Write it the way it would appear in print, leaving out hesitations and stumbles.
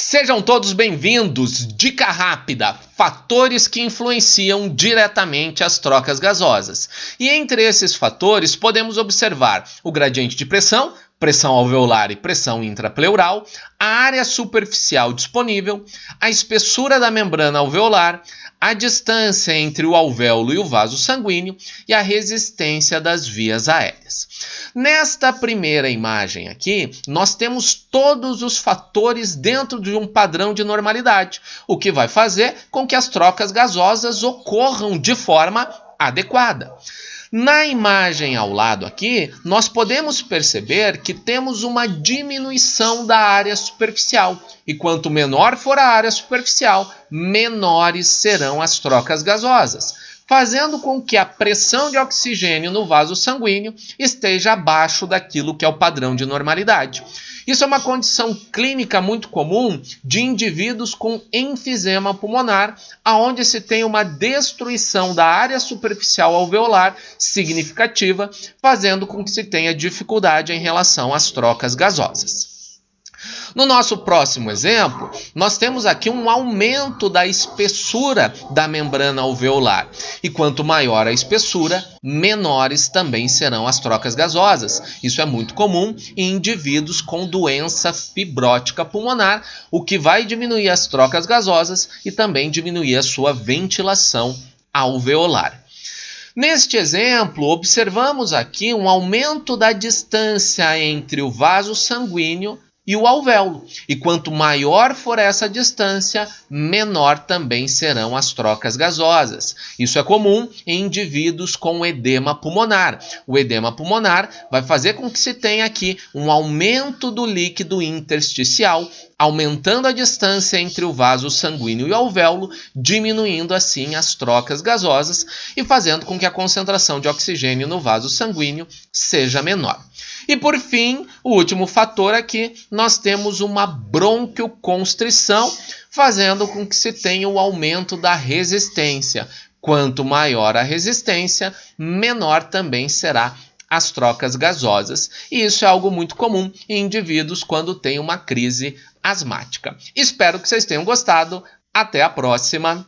Sejam todos bem-vindos! Dica rápida: fatores que influenciam diretamente as trocas gasosas. E entre esses fatores podemos observar o gradiente de pressão, pressão alveolar e pressão intrapleural, a área superficial disponível, a espessura da membrana alveolar, a distância entre o alvéolo e o vaso sanguíneo e a resistência das vias aéreas. Nesta primeira imagem aqui, nós temos todos os fatores dentro de um padrão de normalidade, o que vai fazer com que as trocas gasosas ocorram de forma adequada. Na imagem ao lado aqui, nós podemos perceber que temos uma diminuição da área superficial. E quanto menor for a área superficial, menores serão as trocas gasosas, fazendo com que a pressão de oxigênio no vaso sanguíneo esteja abaixo daquilo que é o padrão de normalidade. Isso é uma condição clínica muito comum de indivíduos com enfisema pulmonar, onde se tem uma destruição da área superficial alveolar significativa, fazendo com que se tenha dificuldade em relação às trocas gasosas. No nosso próximo exemplo, nós temos aqui um aumento da espessura da membrana alveolar. E quanto maior a espessura, menores também serão as trocas gasosas. Isso é muito comum em indivíduos com doença fibrótica pulmonar, o que vai diminuir as trocas gasosas e também diminuir a sua ventilação alveolar. Neste exemplo, observamos aqui um aumento da distância entre o vaso sanguíneo e o alvéolo. E quanto maior for essa distância, menor também serão as trocas gasosas. Isso é comum em indivíduos com edema pulmonar. O edema pulmonar vai fazer com que se tenha aqui um aumento do líquido intersticial, aumentando a distância entre o vaso sanguíneo e o alvéolo, diminuindo assim as trocas gasosas e fazendo com que a concentração de oxigênio no vaso sanguíneo seja menor. E por fim, o último fator aqui, nós temos uma bronquioconstrição, fazendo com que se tenha o aumento da resistência. Quanto maior a resistência, menor também será as trocas gasosas. E isso é algo muito comum em indivíduos quando tem uma crise asmática. Espero que vocês tenham gostado. Até a próxima!